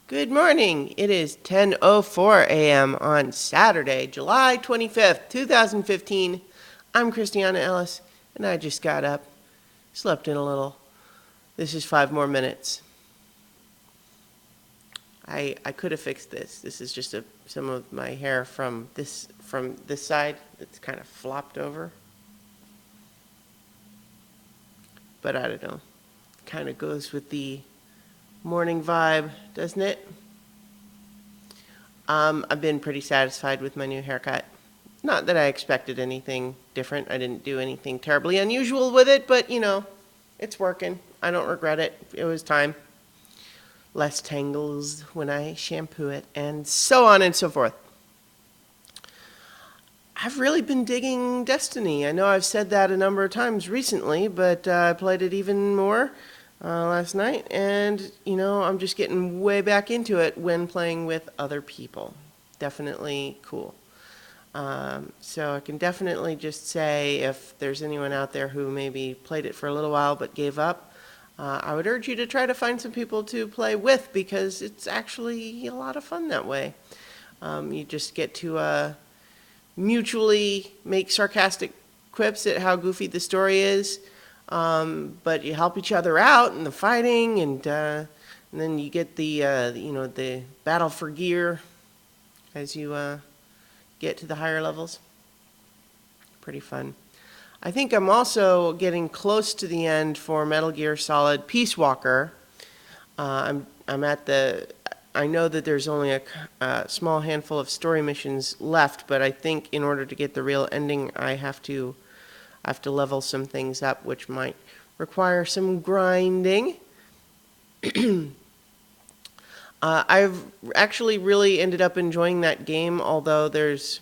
Good morning. It is 10:04 a.m. on Saturday, July 25th, 2015. I'm Christiana Ellis, and I just got up, slept in a little. This is 5 more minutes. I could have fixed this. This is just some of my hair from this side that's kind of flopped over. But I don't know. Kind of goes with the morning vibe, doesn't it? I've been pretty satisfied with my new haircut. Not that I expected anything different. I didn't do anything terribly unusual with it, but it's working. I don't regret it. It was time. Less tangles when I shampoo it, and so on and so forth. I've really been digging Destiny. I know I've said that a number of times recently, but I played it even more last night, and I'm just getting way back into it when playing with other people. Definitely cool. So I can definitely just say if there's anyone out there who maybe played it for a little while but gave up, I would urge you to try to find some people to play with because it's actually a lot of fun that way. You just get to mutually make sarcastic quips at how goofy the story is, but you help each other out in the fighting, and then you get the battle for gear as you get to the higher levels. Pretty fun. I think I'm also getting close to the end for Metal Gear Solid Peace Walker. I'm at the. I know that there's only a small handful of story missions left, but I think in order to get the real ending, I have to level some things up, which might require some grinding. I've actually really ended up enjoying that game, although this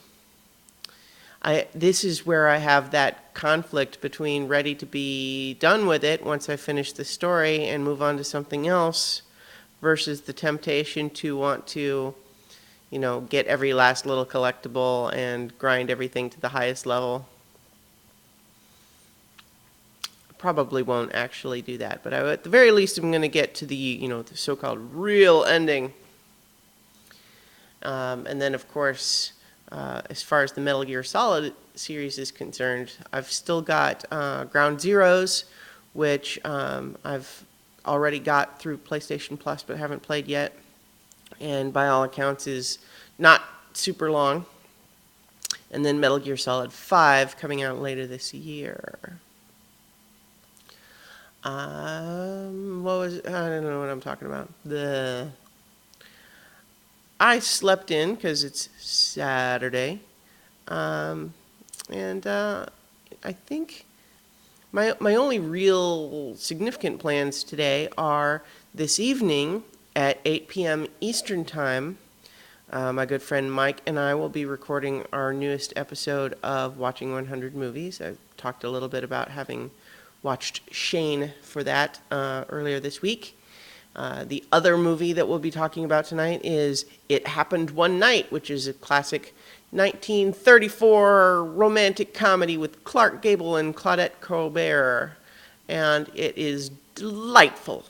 is where I have that conflict between ready to be done with it once I finish the story and move on to something else versus the temptation to want to, get every last little collectible and grind everything to the highest level. Probably won't actually do that, but at the very least I'm going to get to the so-called real ending. And then, of course, as far as the Metal Gear Solid series is concerned, I've still got Ground Zeroes, which I've already got through PlayStation Plus but haven't played yet, and by all accounts is not super long. And then Metal Gear Solid 5 coming out later this year. I don't know what I'm talking about. I slept in because it's Saturday, and I think my only real significant plans today are this evening at 8 p.m. Eastern Time. My good friend Mike and I will be recording our newest episode of Watching 100 Movies. I talked a little bit about having watched Shane for that earlier this week. The other movie that we'll be talking about tonight is It Happened One Night, which is a classic 1934 romantic comedy with Clark Gable and Claudette Colbert. And it is delightful.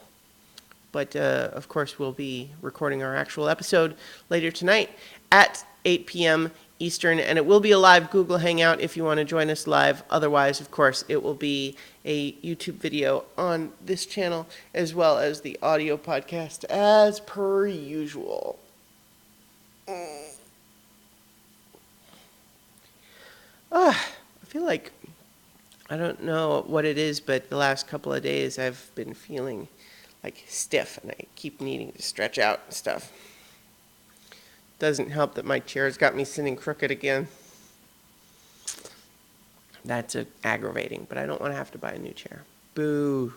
But, of course, we'll be recording our actual episode later tonight at 8 p.m. Eastern, and it will be a live Google Hangout if you want to join us live. Otherwise, of course, it will be a YouTube video on this channel as well as the audio podcast as per usual. I feel like, I don't know what it is, but the last couple of days I've been feeling like stiff and I keep needing to stretch out and stuff. Doesn't help that my chair's got me sitting crooked again. That's aggravating, but I don't want to have to buy a new chair. Boo.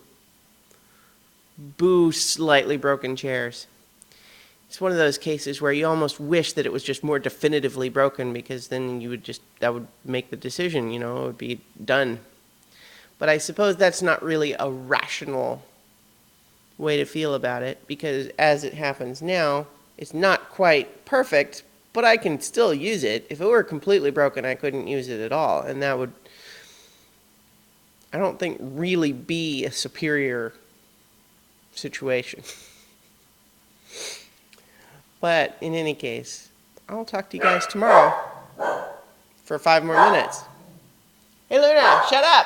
Boo, slightly broken chairs. It's one of those cases where you almost wish that it was just more definitively broken because then that would make the decision, it would be done. But I suppose that's not really a rational way to feel about it because as it happens now, it's not quite perfect, but I can still use it. If it were completely broken, I couldn't use it at all, and that would, I don't think, really be a superior situation. But in any case, I'll talk to you guys tomorrow for 5 more minutes. Hey Luna, shut up!